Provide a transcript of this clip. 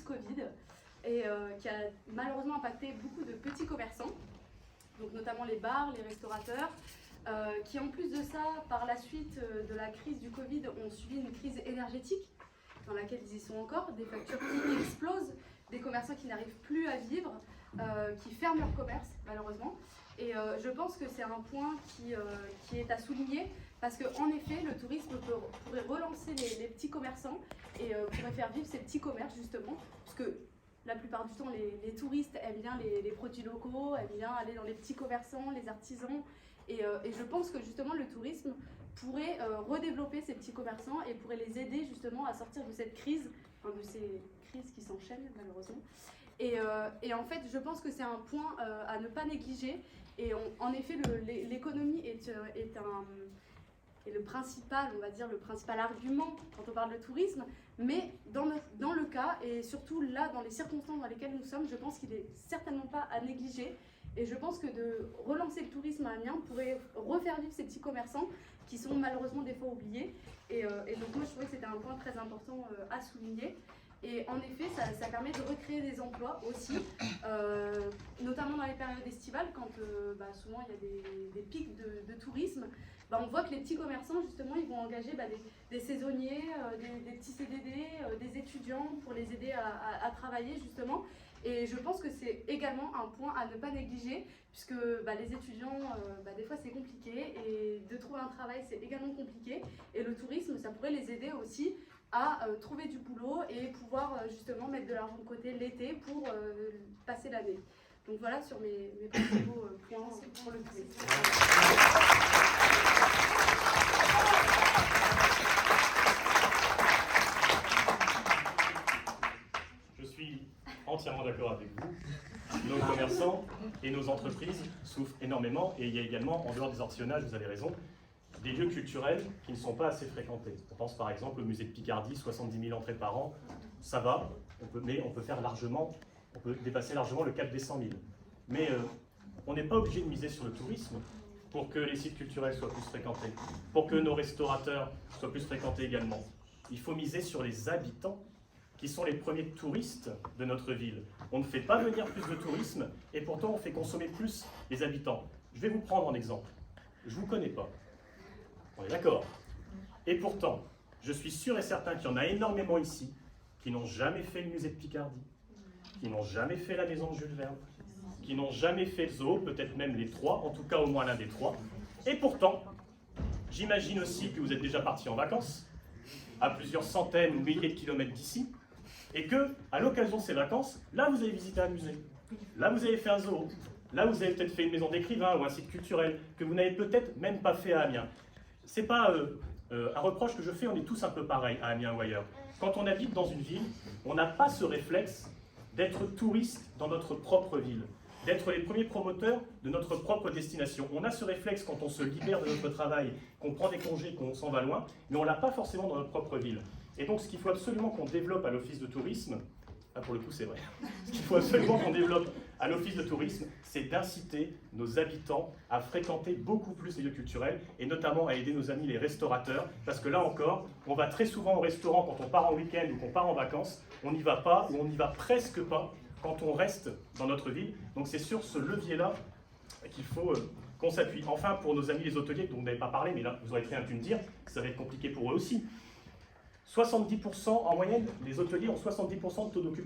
Covid et qui a malheureusement impacté beaucoup de petits commerçants, donc notamment les bars, les restaurateurs, qui en plus de ça, par la suite de la crise du Covid, ont subi une crise énergétique dans laquelle ils y sont encore, des factures qui explosent, des commerçants qui n'arrivent plus à vivre, qui ferment leur commerce malheureusement. Et je pense que c'est un point qui est à souligner parce qu'en effet, le tourisme pourrait relancer les petits commerçants et pourrait faire vivre ces petits commerces justement, puisque la plupart du temps, les touristes aiment bien les produits locaux, aiment bien aller dans les petits commerçants, les artisans. Et je pense que justement le tourisme pourrait redévelopper ces petits commerçants et pourrait les aider justement à sortir de cette crise, enfin de ces crises qui s'enchaînent malheureusement. Et en fait, je pense que c'est un point à ne pas négliger. Et en effet, l'économie est le principal, on va dire, le principal argument quand on parle de tourisme. Mais dans le cas, et surtout là, dans les circonstances dans lesquelles nous sommes, je pense qu'il n'est certainement pas à négliger. Et je pense que de relancer le tourisme à Amiens pourrait refaire vivre ces petits commerçants qui sont malheureusement des fois oubliés. Et donc moi, je trouvais que c'était un point très important à souligner. Et en effet, ça permet de recréer des emplois aussi, notamment dans les périodes estivales, quand souvent il y a des pics de tourisme. On voit que les petits commerçants, justement, ils vont engager des saisonniers, des petits CDD, des étudiants pour les aider à travailler, justement. Et je pense que c'est également un point à ne pas négliger, puisque les étudiants, des fois c'est compliqué, et de trouver un travail, c'est également compliqué. Et le tourisme, ça pourrait les aider aussi à trouver du boulot et pouvoir justement mettre de l'argent de côté l'été pour passer l'année. Donc voilà sur mes principaux points pour le tourisme. Je suis entièrement d'accord avec vous. Nos commerçants et nos entreprises souffrent énormément et il y a également, en dehors des artisanats, vous avez raison, des lieux culturels qui ne sont pas assez fréquentés. On pense par exemple au musée de Picardie, 70 000 entrées par an, ça va, mais on peut dépasser largement le cap des 100 000. Mais on n'est pas obligé de miser sur le tourisme pour que les sites culturels soient plus fréquentés, pour que nos restaurateurs soient plus fréquentés également. Il faut miser sur les habitants qui sont les premiers touristes de notre ville. On ne fait pas venir plus de tourisme et pourtant on fait consommer plus les habitants. Je vais vous prendre un exemple. Je ne vous connais pas. On est d'accord. Et pourtant, je suis sûr et certain qu'il y en a énormément ici qui n'ont jamais fait le musée de Picardie, qui n'ont jamais fait la maison de Jules Verne, qui n'ont jamais fait le zoo, peut-être même les trois, en tout cas au moins l'un des trois. Et pourtant, j'imagine aussi que vous êtes déjà partis en vacances, à plusieurs centaines ou milliers de kilomètres d'ici, et que, à l'occasion de ces vacances, là vous avez visité un musée, là vous avez fait un zoo, là vous avez peut-être fait une maison d'écrivain ou un site culturel que vous n'avez peut-être même pas fait à Amiens. C'est pas un reproche que je fais, on est tous un peu pareils à Amiens ou ailleurs. Quand on habite dans une ville, on n'a pas ce réflexe d'être touriste dans notre propre ville, d'être les premiers promoteurs de notre propre destination. On a ce réflexe quand on se libère de notre travail, qu'on prend des congés, qu'on s'en va loin, mais on ne l'a pas forcément dans notre propre ville. Et donc ce qu'il faut absolument qu'on développe à l'Office de tourisme, pour le coup c'est vrai, ce qu'il faut absolument qu'on développe à l'Office de tourisme, c'est d'inciter nos habitants à fréquenter beaucoup plus les lieux culturels et notamment à aider nos amis les restaurateurs, parce que là encore, on va très souvent au restaurant quand on part en week-end ou qu'on part en vacances, on n'y va pas ou on n'y va presque pas quand on reste dans notre ville. Donc c'est sur ce levier-là qu'il faut qu'on s'appuie. Enfin, pour nos amis les hôteliers, dont vous n'avez pas parlé, mais là vous aurez très bien pu me dire que ça va être compliqué pour eux aussi. 70% en moyenne, les hôteliers ont 70% de taux d'occupation.